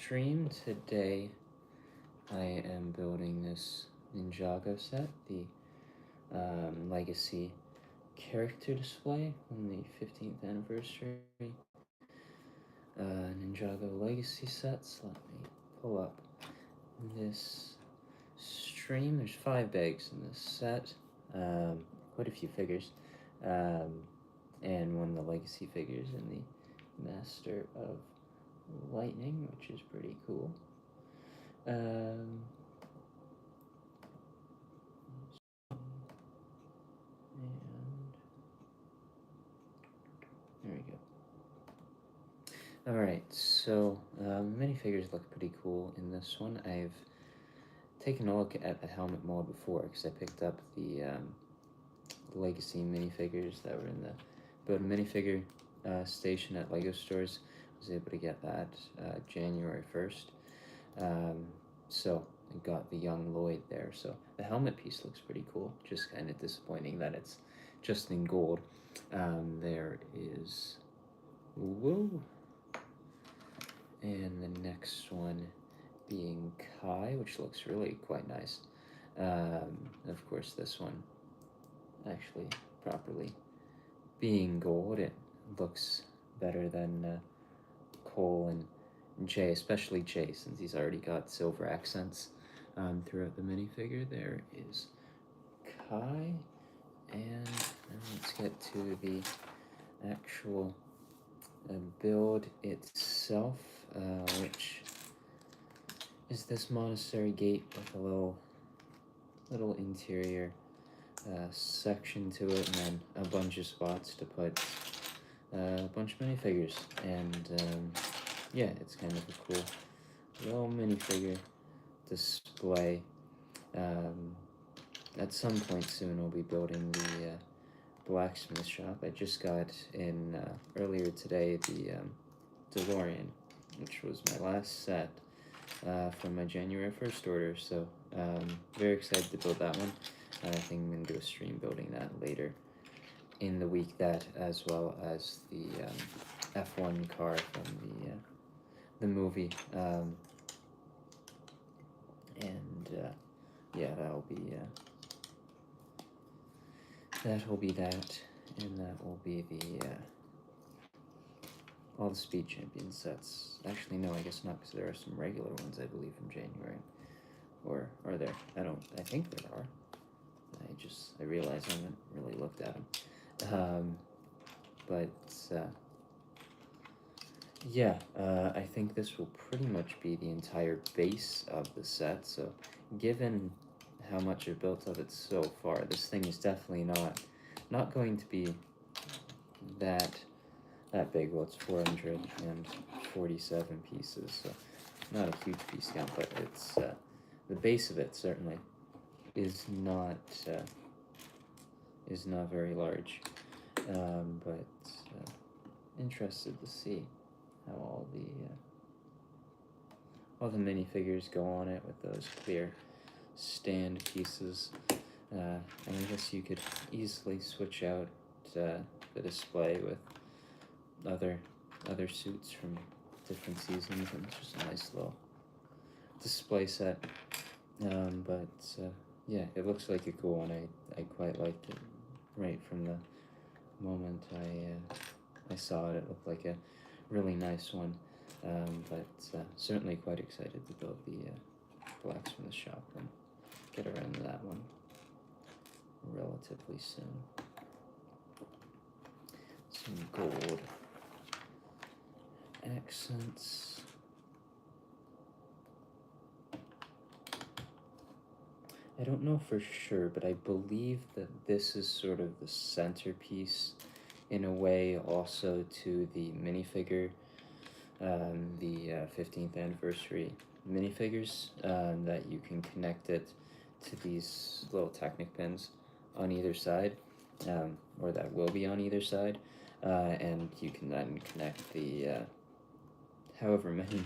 stream today. I am building this Ninjago set, the Legacy character display on the 15th anniversary Ninjago Legacy sets. Let me pull up this stream. There's 5 bags in this set, quite a few figures, and one of the Legacy figures in the Master of Lightning, which is pretty cool. And there we go. Alright, so minifigures look pretty cool in this one. I've taken a look at the helmet mod before because I picked up the Legacy minifigures that were in the Build a Minifigure station at LEGO stores. I was able to get that January 1st. So I got the young Lloyd there. So the helmet piece looks pretty cool. Just kind of disappointing that it's just in gold. There is Woo. And the next one being Kai, which looks really quite nice. Of course, this one actually properly being gold, it looks better than Cole and Jay, especially Jay, since he's already got silver accents throughout the minifigure. There is Kai, and let's get to the actual build itself, which is this monastery gate with a little interior section to it, and then a bunch of spots to put a bunch of minifigures. And yeah, it's kind of a cool little minifigure display. At some point soon, we'll be building the blacksmith shop. I just got in earlier today the DeLorean, which was my last set from my January 1st order, so very excited to build that one. I think I'm going to do a stream building that later in the week, that as well as the F1 car from the movie, and yeah, that'll be that, and that will be the all the Speed Champion sets. Actually, no, I guess not, because there are some regular ones, I believe, from January. Or are there? I think there are. I realize I haven't really looked at them. But yeah, I think this will pretty much be the entire base of the set. So given how much I've built of it so far, this thing is definitely not going to be that big. Well, it's 447 pieces, so not a huge piece count, but it's the base of it certainly is not very large. But interested to see how all the minifigures go on it with those clear stand pieces. And I guess you could easily switch out the display with other suits from different seasons, and it's just a nice little display set. But yeah, it looks like a cool one. I quite liked it right from the moment I saw it. It looked like a really nice one. But certainly quite excited to build the blacksmith shop and get around to that one relatively soon. Some gold accents. I don't know for sure, but I believe that this is sort of the centerpiece in a way also to the minifigure, the 15th anniversary minifigures, that you can connect it to these little Technic pins on either side, or that will be on either side, and you can then connect the however many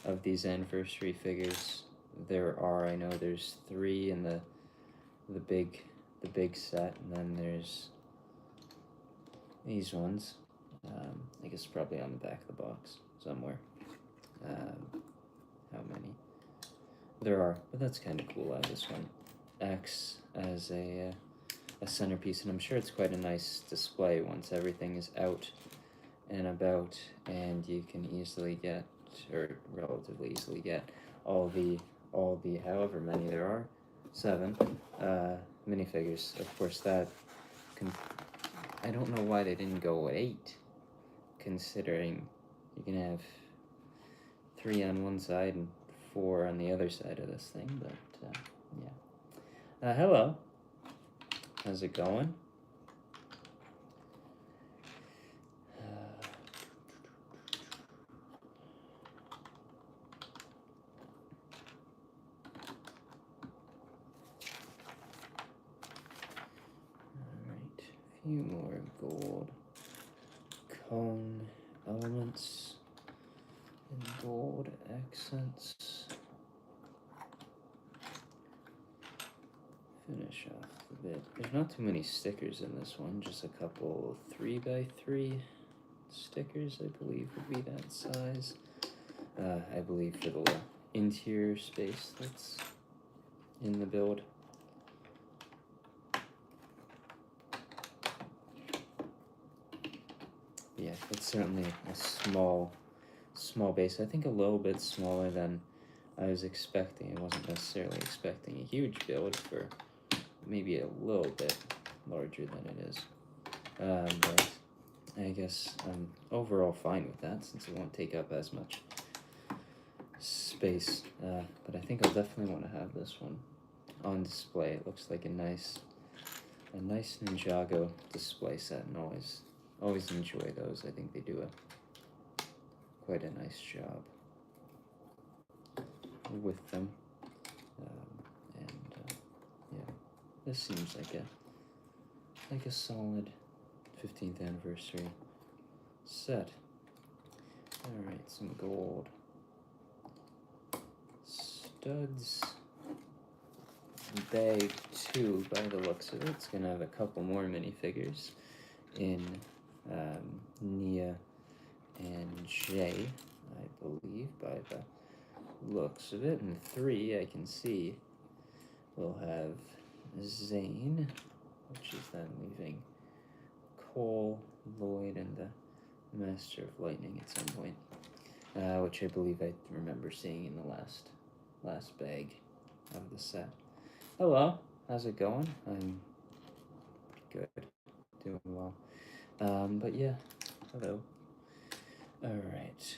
of these anniversary figures there are. I know there's 3 in the big set, and then there's these ones. I guess probably on the back of the box somewhere. there are, but that's kind of cool. This one acts as a centerpiece, and I'm sure it's quite a nice display once everything is out and about, and you can easily get, or relatively easily get, all the however many there are, 7 minifigures. Of course, that I don't know why they didn't go at 8, considering you can have 3 on one side and 4 on the other side of this thing. But yeah. Hello. How's it going? Alright, a few more gold cone elements and gold accents. Finish off the bit. There's not too many stickers in this one, just a couple 3x3 stickers, I believe, would be that size. I believe for the interior space that's in the build. Yeah, it's certainly a small base. I think a little bit smaller than I was expecting. I wasn't necessarily expecting a huge build, for maybe a little bit larger than it is. But I guess I'm overall fine with that, since it won't take up as much space. But I think I'll definitely want to have this one on display. It looks like a nice Ninjago display set, and always enjoy those. I think they do quite a nice job with them. Yeah, this seems like a solid 15th anniversary set. Alright, some gold studs. Bag 2, by the looks of it, it's gonna have a couple more minifigures in Nia and Jay, I believe, by the looks of it. And 3, I can see, we'll have Zane, which is then leaving Cole, Lloyd, and the Master of Lightning at some point, which I believe I remember seeing in the last bag of the set. Hello, how's it going? I'm good, doing well. But yeah, hello. Alright.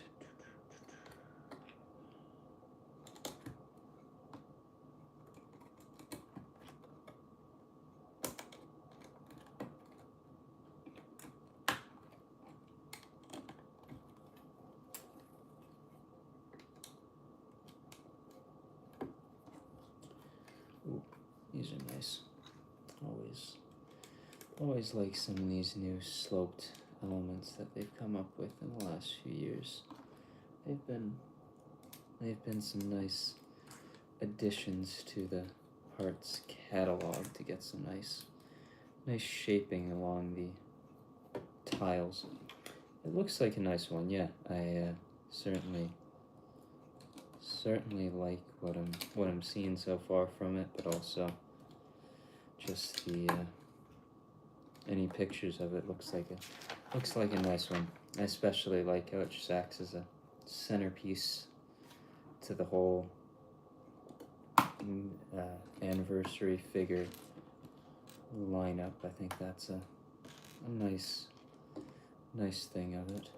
Ooh, these are nice. Always like some of these new sloped elements that they've come up with in the last few years. They've been some nice additions to the Hearts catalog to get some nice shaping along the tiles. It looks like a nice one. Yeah, I certainly like what I'm seeing so far from it, but also just the any pictures of it looks like a nice one. I especially like how it just acts as a centerpiece to the whole anniversary figure lineup. I think that's a nice thing of it.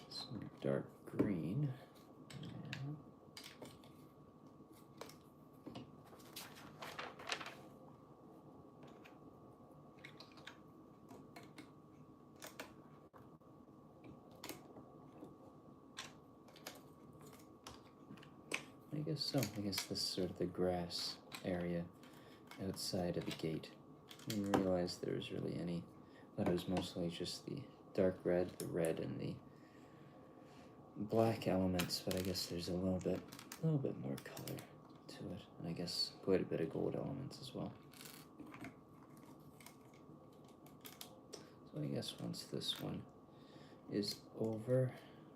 Some dark green. I guess so. I guess this is sort of the grass area outside of the gate. I didn't realize there was really any. I thought it was mostly just the dark red, the red, and the black elements, but I guess there's a little bit more color to it, and I guess quite a bit of gold elements as well. But I guess once this one is over,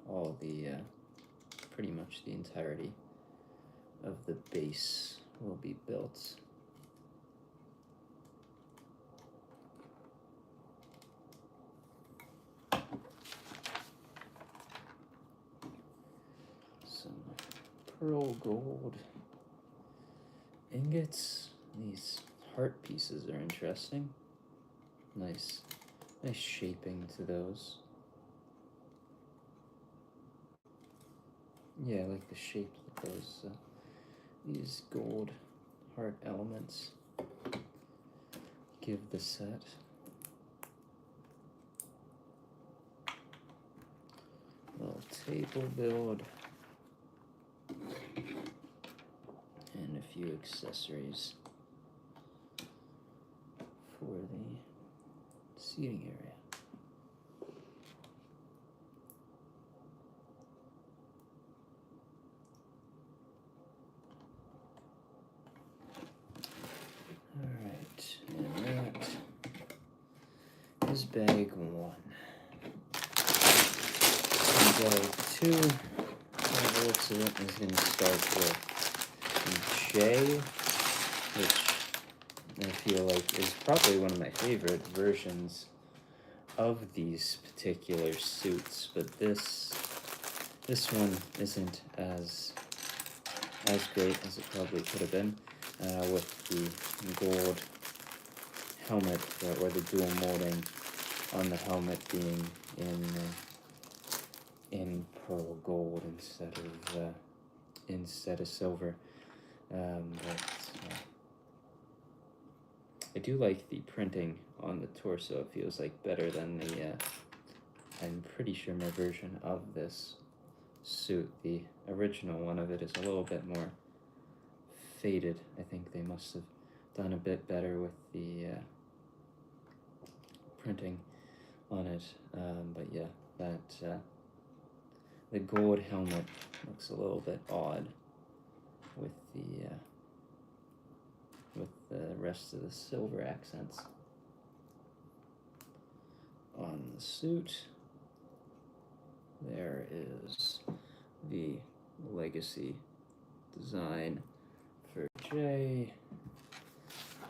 all the pretty much the entirety of the base will be built. Some pearl gold ingots. These heart pieces are interesting. Nice shaping to those. Yeah, I like the shape of those, these gold heart elements give the set. Little table build. And a few accessories for the seating area. Alright, and that is bag 1. And bag 2, by the looks of it, is going to start with J, which I feel like is probably one of my favorite versions of these particular suits, but this one isn't as great as it probably could have been, with the gold helmet, or the dual molding on the helmet being in pearl gold instead of silver. But I do like the printing on the torso. It feels like better than the I'm pretty sure my version of this suit, the original one of it, is a little bit more faded. I think they must have done a bit better with the printing on it. But yeah, that the gold helmet looks a little bit odd with the rest of the silver accents on the suit. There is the legacy design for J,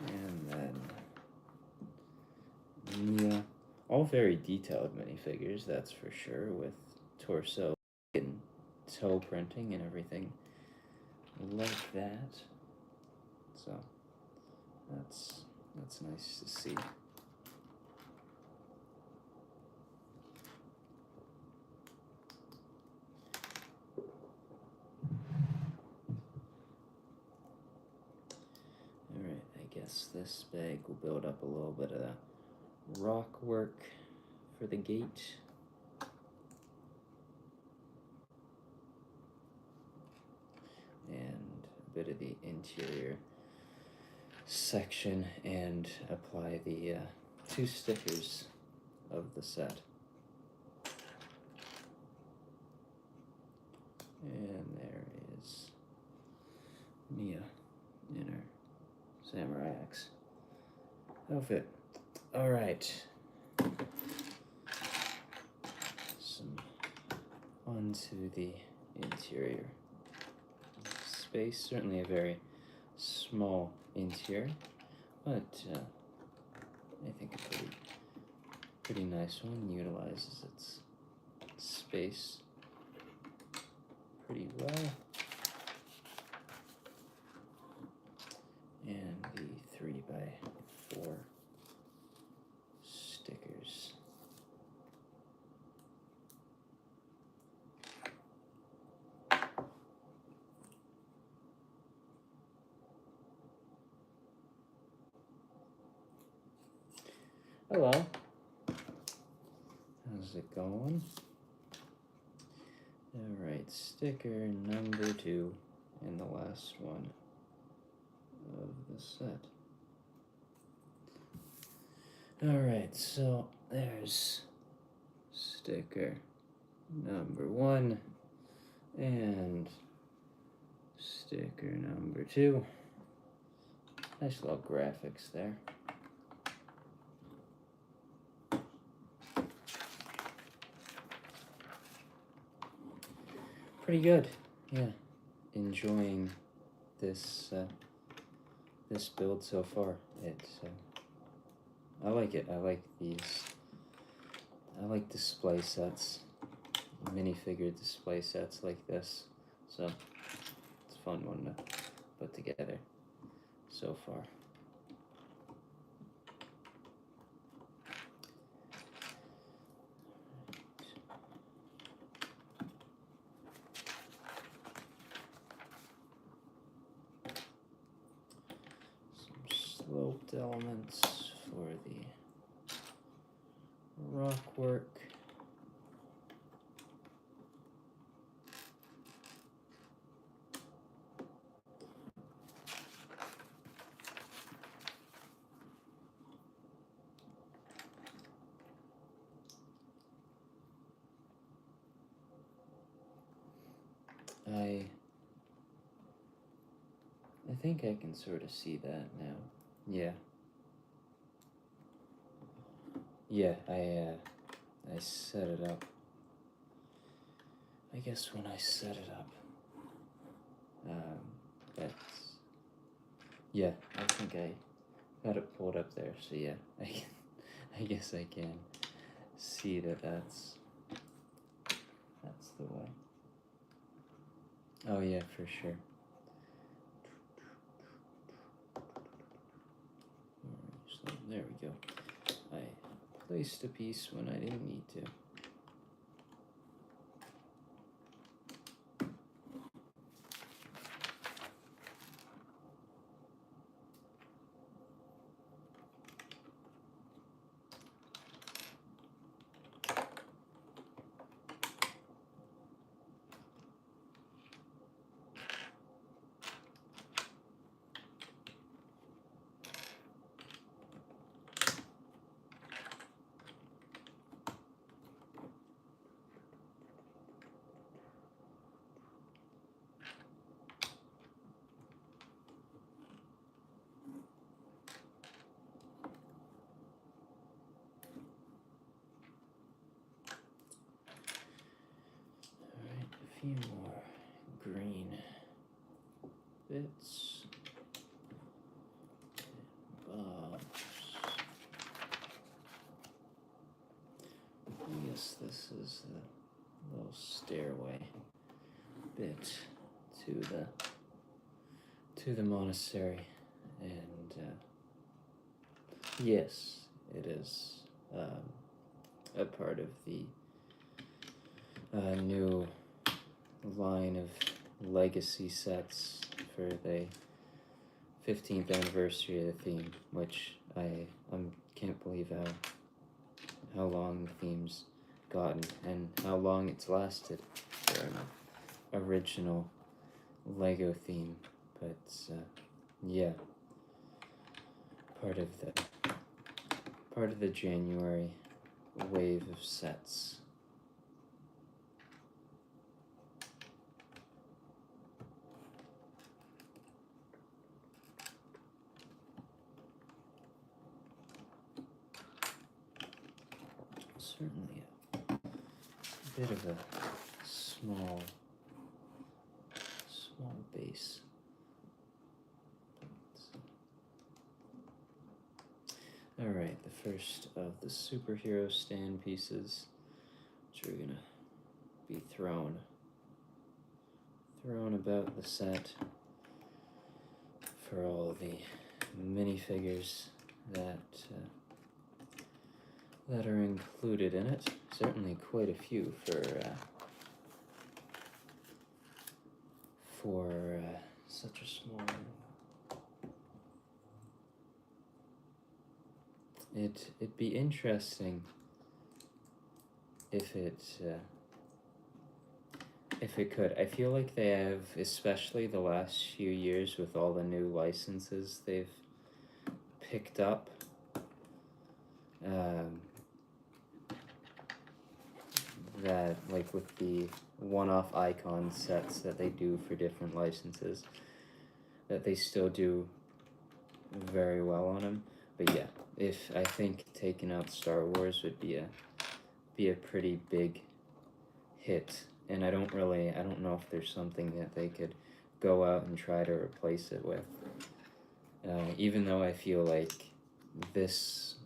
and then Mia. All very detailed minifigures, that's for sure, with torso and toe printing and everything like that. So that's nice to see. Alright, I guess this bag will build up a little bit of rock work for the gate. And a bit of the interior section, and apply the 2 stickers of the set. And there is Mia in her samurai axe outfit. Alright. Onto the interior space. Certainly a very small interior, but I think a pretty nice one. Utilizes its space pretty well. And the 3x4 stickers. Hello. How's it going? Alright, sticker number 2 and the last one of the set. Alright, so there's sticker number 1 and sticker number 2. Nice little graphics there. pretty good. Yeah, enjoying this this build so far. I like it. I like these. I like display sets, minifigure display sets like this. So it's a fun one to put together so far. Some sloped elements for the rock work. I think I can sort of see that now. Yeah. Yeah, I set it up. I guess when I set it up, that's, yeah, I think I got it pulled up there. So yeah, I guess I can see that that's the way. Oh yeah, for sure. So there we go. I placed a piece when I didn't need to. A few more green bits. I guess this is the little stairway bit to the monastery, and yes, it is a part of the new line of legacy sets for the 15th anniversary of the theme, which I can't believe how long the theme's gotten and how long it's lasted for an original Lego theme. But yeah, part of the January wave of sets. Certainly a bit of a small base. Alright, the first of the superhero stand pieces, which are gonna be thrown about the set for all the minifigures that are included in it. Certainly quite a few for such a small one. It'd be interesting if it could. I feel like they have, especially the last few years with all the new licenses they've picked up, that like with the one-off icon sets that they do for different licenses, that they still do very well on them. But yeah, if I think taking out Star Wars would be a pretty big hit and I don't know if there's something that they could go out and try to replace it with. Even though I feel like this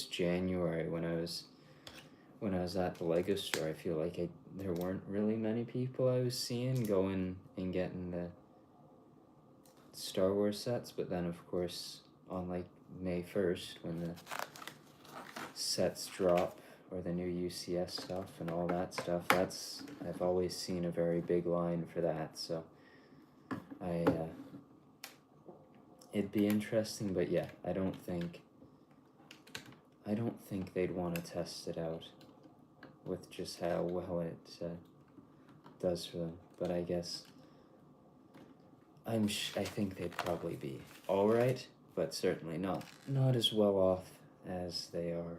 January when I was at the Lego store, I feel like there weren't really many people I was seeing going and getting the Star Wars sets, but then of course on like May 1st when the sets drop, or the new UCS stuff and all that stuff, I've always seen a very big line for that, so it'd be interesting, but yeah, I don't think they'd want to test it out with just how well it does for them, but I guess I think they'd probably be all right, but certainly not as well off as they are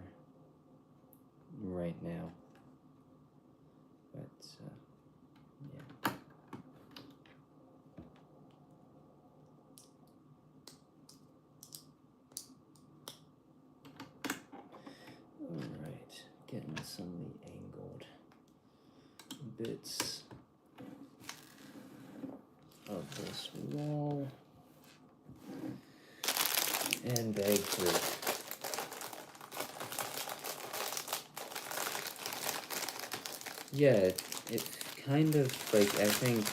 right now. But yeah. All right, getting some of the angled bits of this wall and bag 3. Yeah, it kind of like, I think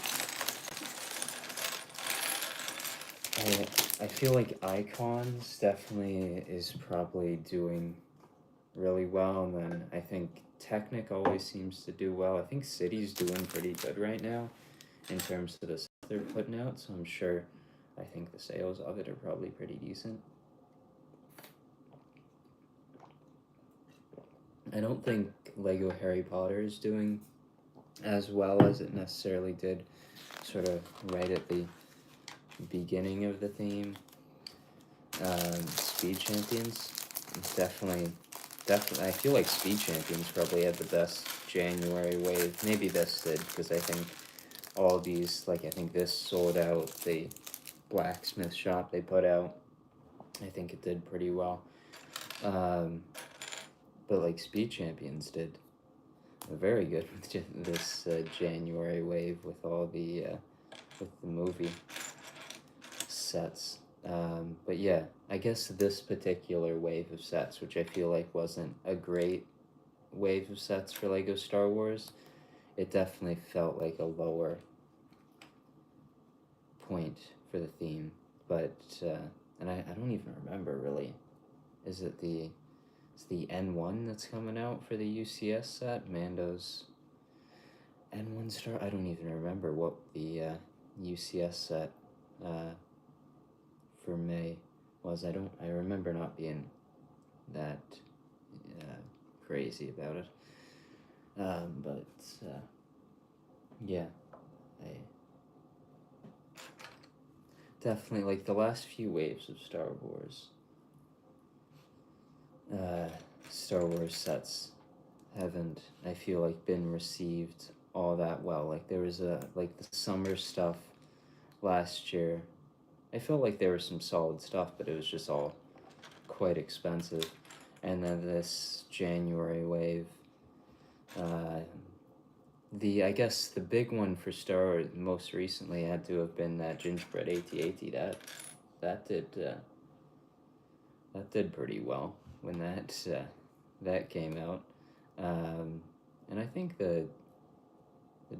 I feel like Icons definitely is probably doing really well, and then I think Technic always seems to do well. I think City's doing pretty good right now in terms of the stuff they're putting out, so I think the sales of it are probably pretty decent. I don't think Lego Harry Potter is doing as well as it necessarily did sort of right at the beginning of the theme. Speed Champions, definitely, I feel like Speed Champions probably had the best January wave. Maybe this did, because I think all these, like I think this sold out the blacksmith shop they put out. I think it did pretty well. But like Speed Champions did very good with this January wave with all the with the movie sets. But yeah, I guess this particular wave of sets, which I feel like wasn't a great wave of sets for Lego Star Wars, it definitely felt like a lower point for the theme. But and I don't even remember really. Is it the N1 that's coming out for the UCS set? Mando's N1 Star? I don't even remember what the UCS set for May was. I remember not being that crazy about it. But yeah, I definitely like the last few waves of Star Wars sets haven't, I feel like, been received all that well. Like there was like the summer stuff last year. I felt like there was some solid stuff, but it was just all quite expensive. And then this January wave, I guess the big one for Star Wars most recently had to have been that gingerbread AT-AT. That did pretty well when that came out, and I think the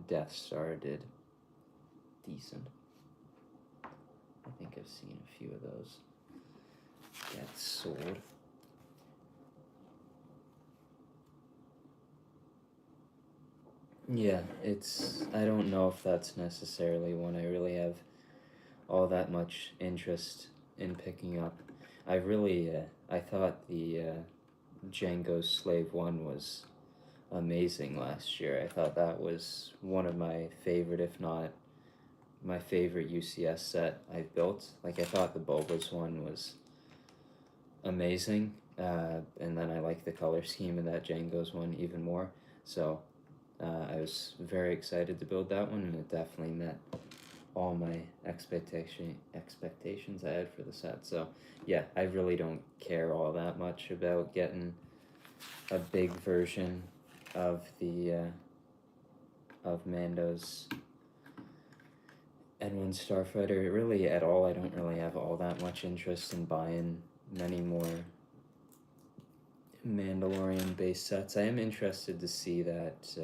Death Star did decent. I think I've seen a few of those get sold. Yeah, I don't know if that's necessarily one I really have all that much interest in picking up. I thought the Django's Slave 1 was amazing last year. I thought that was one of my favorite, if not my favorite UCS set I've built. Like, I thought the Bulbous one was amazing, and then I like the color scheme of that Django's one even more. So I was very excited to build that one, and it definitely met all my expectations I had for the set. So yeah, I really don't care all that much about getting a big version of the of Mando's N1 Starfighter. Really, at all, I don't really have all that much interest in buying many more Mandalorian base sets. I am interested to see that.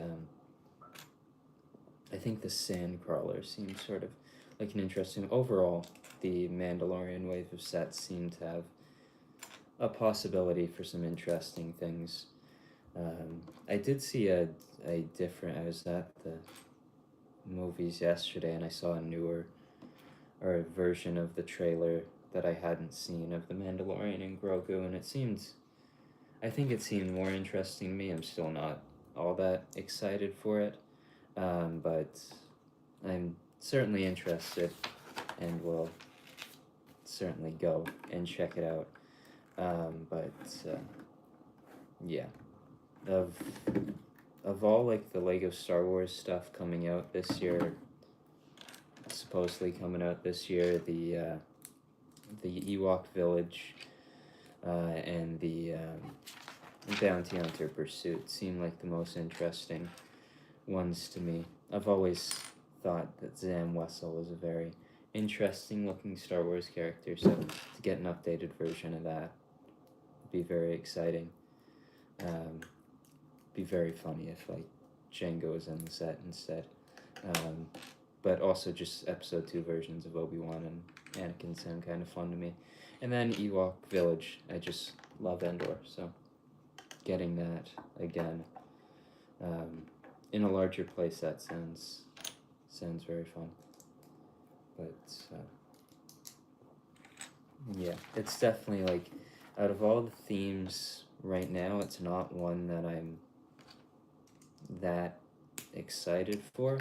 I think the Sandcrawler seems sort of like an interesting. Overall, the Mandalorian wave of sets seem to have a possibility for some interesting things. I did see a different. I was at the movies yesterday and I saw a newer or a version of the trailer that I hadn't seen of the Mandalorian and Grogu, and I think it seemed more interesting to me. I'm still not all that excited for it, but I'm certainly interested and will certainly go and check it out. Yeah, of all like the Lego Star Wars stuff coming out this year, supposedly coming out this year, the Ewok Village and the Bounty Hunter Pursuit seem like the most interesting ones to me. I've always thought that Zam Wessel was a very interesting looking Star Wars character, so to get an updated version of that would be very exciting. Be very funny if like Jango was in the set instead. But also just episode 2 versions of Obi-Wan and Anakin sound kind of fun to me. And then Ewok Village, I just love Endor, so getting that again in a larger playset sounds very fun. But yeah, it's definitely like out of all the themes right now, it's not one that I'm that excited for.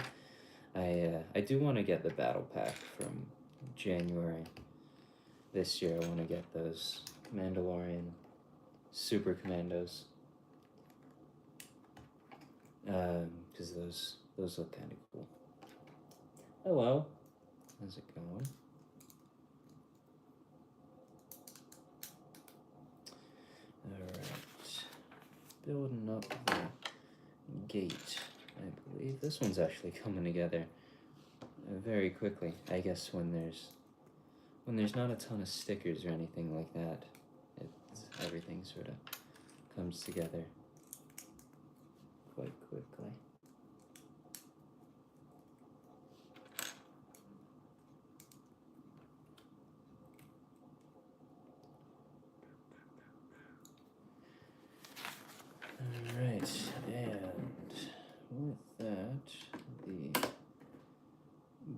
I do want to get the battle pack from January this year. I want to get those Mandalorian Super Commandos, because those look kind of cool. Hello, how's it going? Alright, building up the gate. I believe this one's actually coming together very quickly. I guess when there's not a ton of stickers or anything like that, everything sort of comes together quite quickly. Alright, and with that, the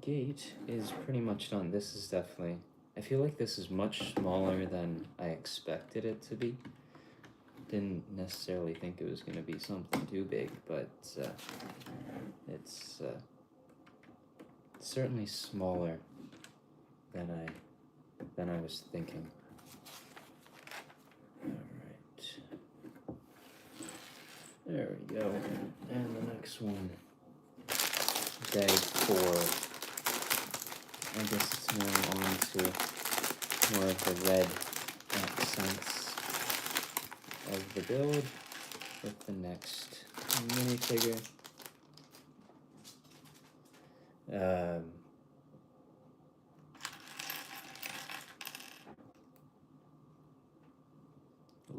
gate is pretty much done. This is definitely, I feel like this is much smaller than I expected it to be. Didn't necessarily think it was going to be something too big, but it's certainly smaller than I was thinking. Alright. There we go. And the next one, bag 4. I guess it's now on to more of the red accents of the build with the next minifigure.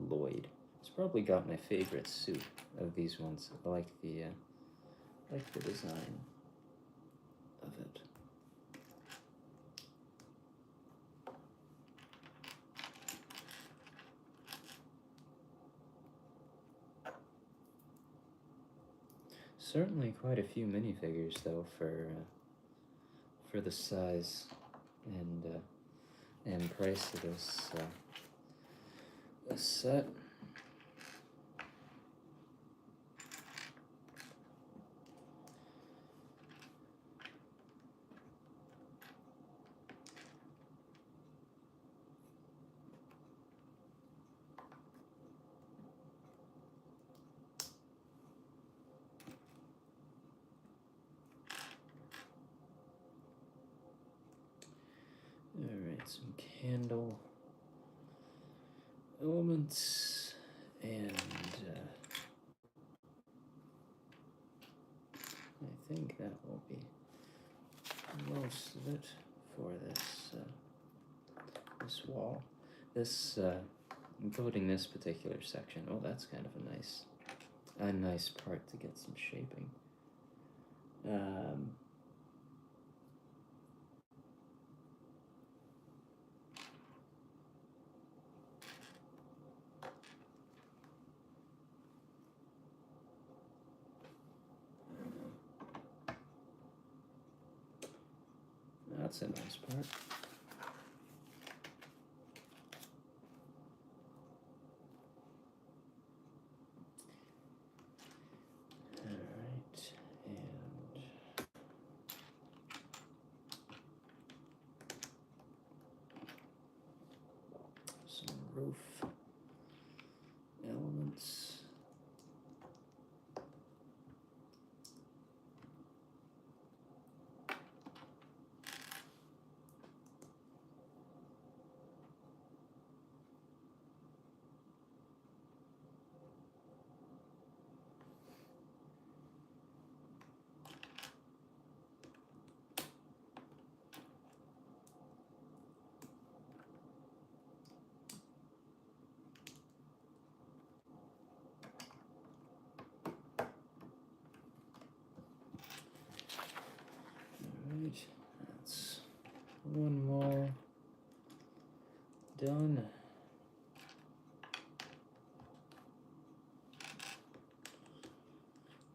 Lloyd. It's probably got my favorite suit of these ones. I like the design of it. Certainly quite a few minifigures though for the size and price of this set. Alright, some candle elements and I think that will be most of it for this wall. Including this particular section. Oh, that's kind of a nice part to get some shaping. That's a nice part. Alright, and some roof elements. Alright, that's one more done.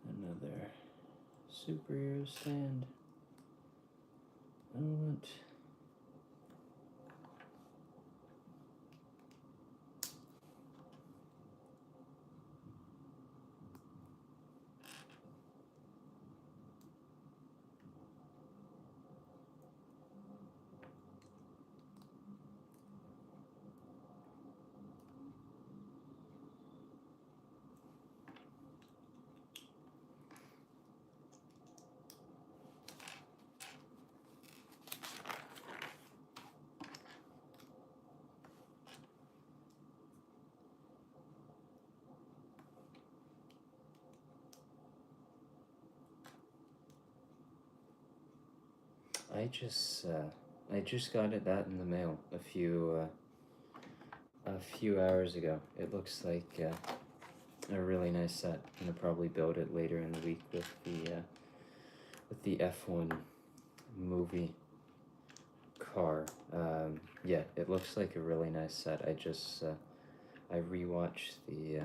Another superhero stand element. I just got that in the mail a few hours ago. It looks like a really nice set. I'm gonna probably build it later in the week with the F1 movie car. Yeah, it looks like a really nice set. I rewatched the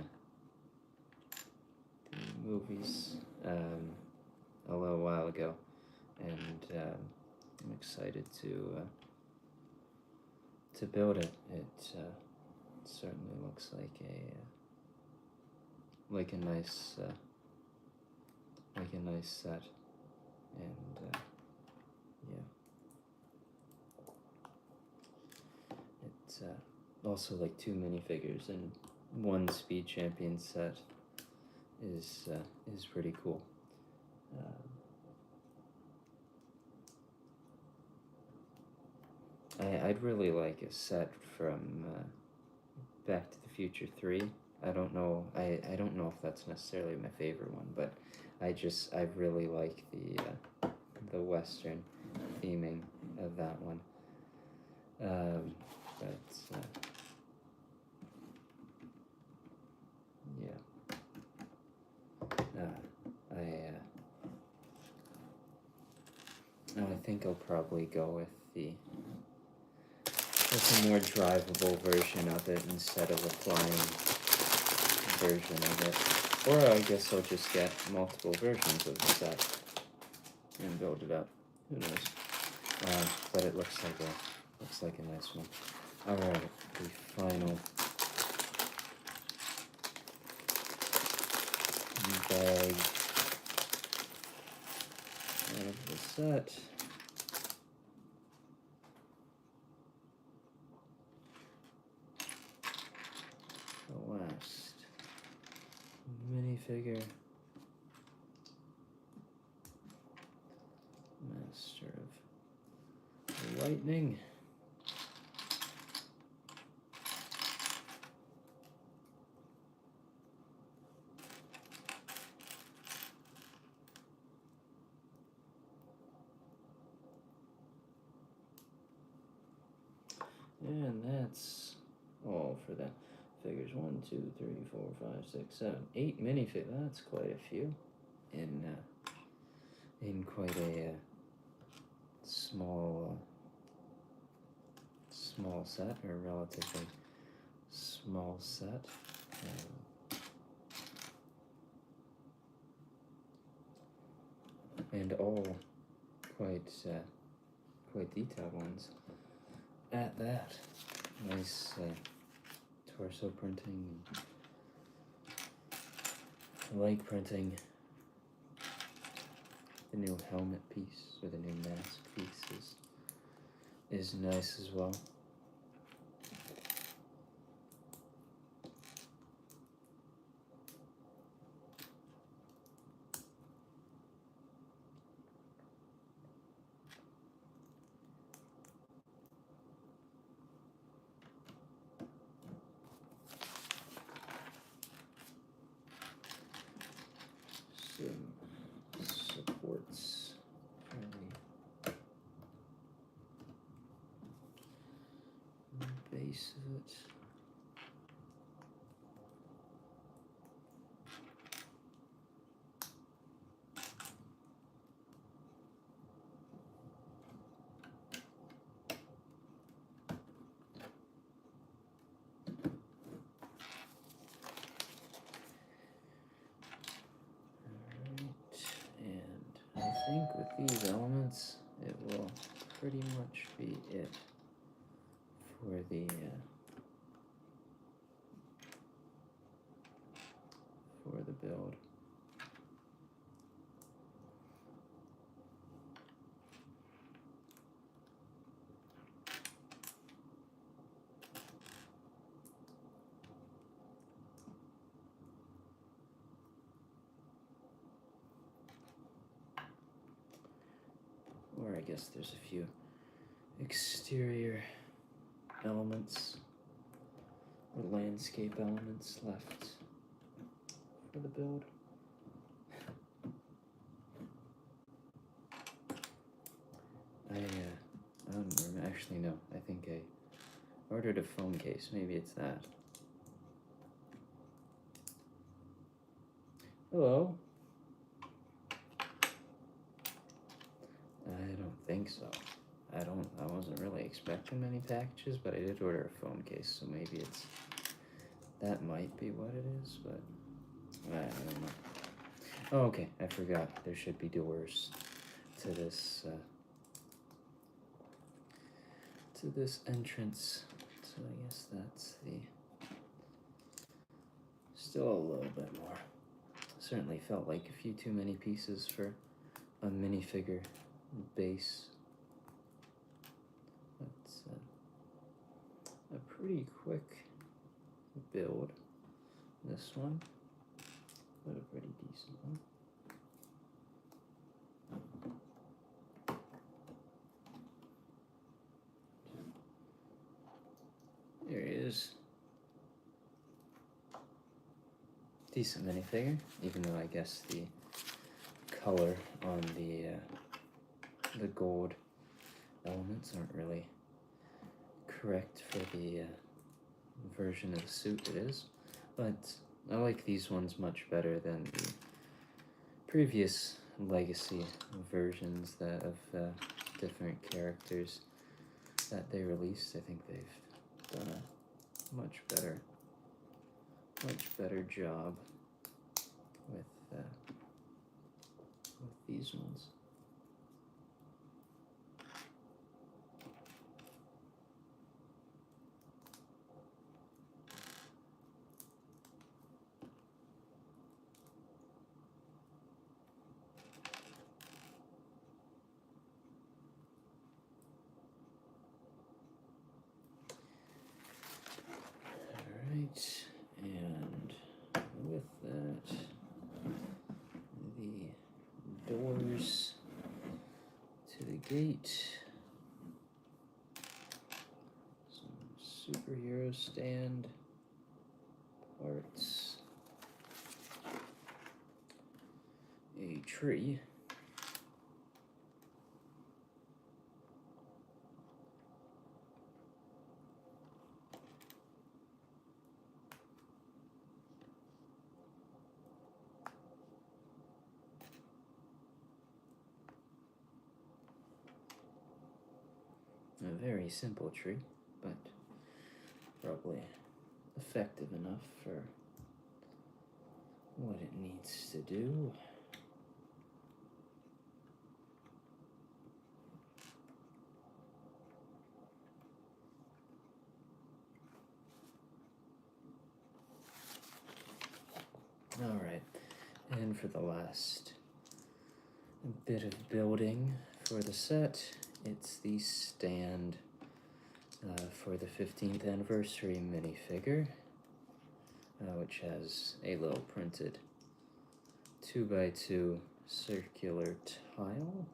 movies a little while ago, and I'm excited to build it. It certainly looks like a nice set, and yeah, it's also like 2 minifigures and 1 Speed Champion set is pretty cool. I'd really like a set from Back to the Future 3. I don't know if that's necessarily my favorite one, but I really like the Western theming of that one. But yeah, I think I'll probably go with a more drivable version of it instead of a flying version of it. Or I guess I'll just get multiple versions of the set and build it up. Who knows? But it looks like a nice one. Alright, the final bag of the set. The last minifigure. Master of Lightning. And that's all for the figures. 1, 2, 3, 4, 5, 6, 7, 8 minifigures. That's quite a few in quite a small set, or relatively small set. And all quite detailed ones at that. Nice torso printing, leg printing. The new helmet piece, or the new mask piece, is nice as well. Some supports for the base of it. I think with these elements, it will pretty much be it for the build. Or I guess there's a few exterior elements or landscape elements left for the build. I don't remember. Actually, no. I think I ordered a phone case. Maybe it's that. Hello. I don't think so. I wasn't really expecting many packages, but I did order a phone case, so maybe that might be what it is, but I don't know. Oh, okay, I forgot. There should be doors to this entrance, so I guess that's still a little bit more. Certainly felt like a few too many pieces for a minifigure base. That's a pretty quick build, this one, but a pretty decent one. There he is. Decent minifigure, even though I guess the color on the gold elements aren't really correct for the version of the suit it is. But I like these ones much better than the previous legacy versions of different characters that they released. I think they've done a much better job with these ones. Alright, and with that, the doors to the gate, some superhero stand parts, a tree, a very simple tree, but probably effective enough for what it needs to do. Alright, and for the last bit of building for the set, it's the stand for the 15th anniversary minifigure, which has a little printed 2x2 circular tile.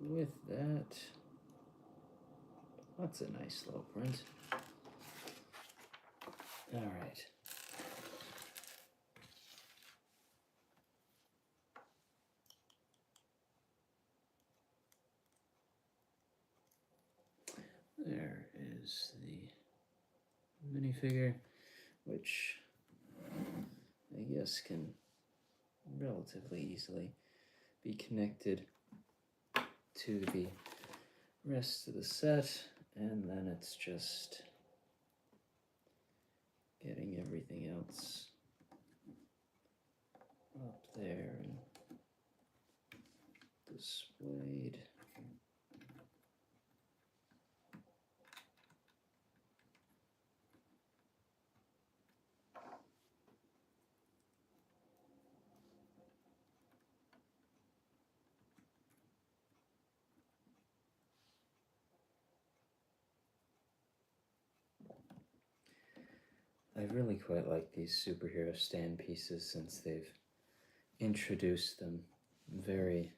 With that, that's a nice little print. Alright. There is the minifigure, which I guess can relatively easily be connected to the rest of the set, and then it's just getting everything else up there and displayed. I really quite like these superhero stand pieces since they've introduced them. Very,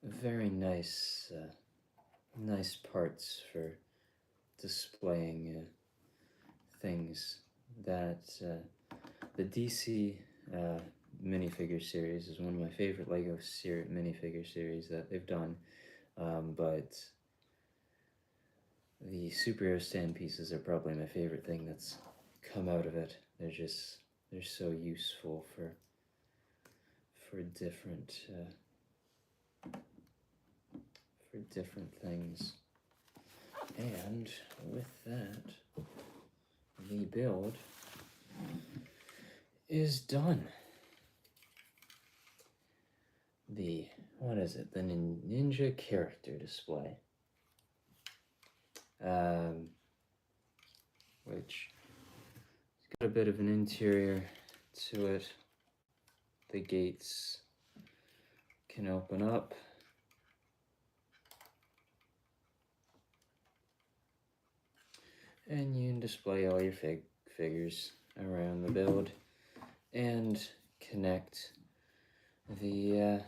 very nice, nice parts for displaying things that the DC minifigure series is one of my favorite Lego minifigure series that they've done, but the superhero stand pieces are probably my favorite thing that's come out of it. They're so useful for different things. And with that, the build is done. What is it? The Ninja character display. Which has got a bit of an interior to it. The gates can open up. And you can display all your figures around the build and connect the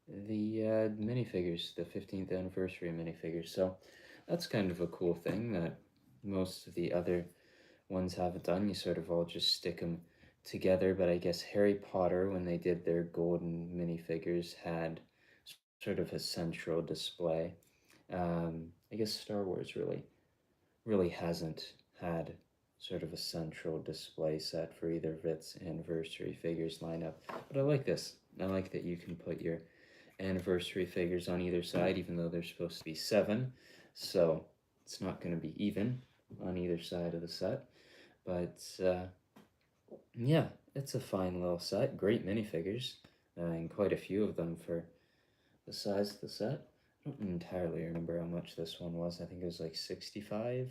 minifigures, the 15th anniversary minifigures. So that's kind of a cool thing that most of the other ones haven't done. You sort of all just stick them together, but I guess Harry Potter, when they did their golden minifigures, had sort of a central display. I guess Star Wars really hasn't had sort of a central display set for either of its anniversary figures lineup. But I like this. I like that you can put your anniversary figures on either side, even though there's supposed to be 7. So it's not going to be even on either side of the set. But yeah, it's a fine little set. Great minifigures, and quite a few of them for the size of the set. I don't entirely remember how much this one was. I think it was like 65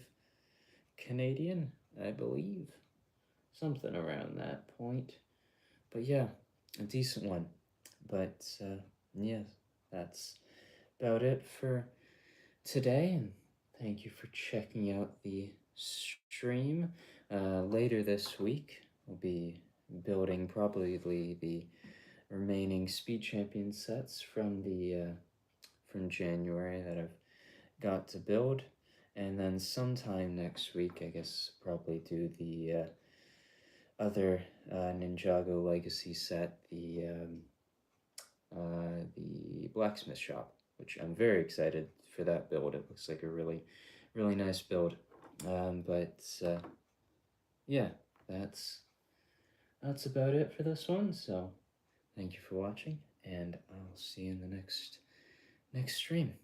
Canadian, I believe. Something around that point. But yeah, a decent one. But yeah, that's about it for today. And thank you for checking out the stream. Later this week, we'll be building probably the remaining Speed Champion sets from the from January that I've got to build. And then sometime next week, I guess, probably do the other Ninjago Legacy set, the blacksmith shop, which I'm very excited for that build. It looks like a really, really nice build. But yeah, that's about it for this one. So thank you for watching, and I'll see you in the next stream.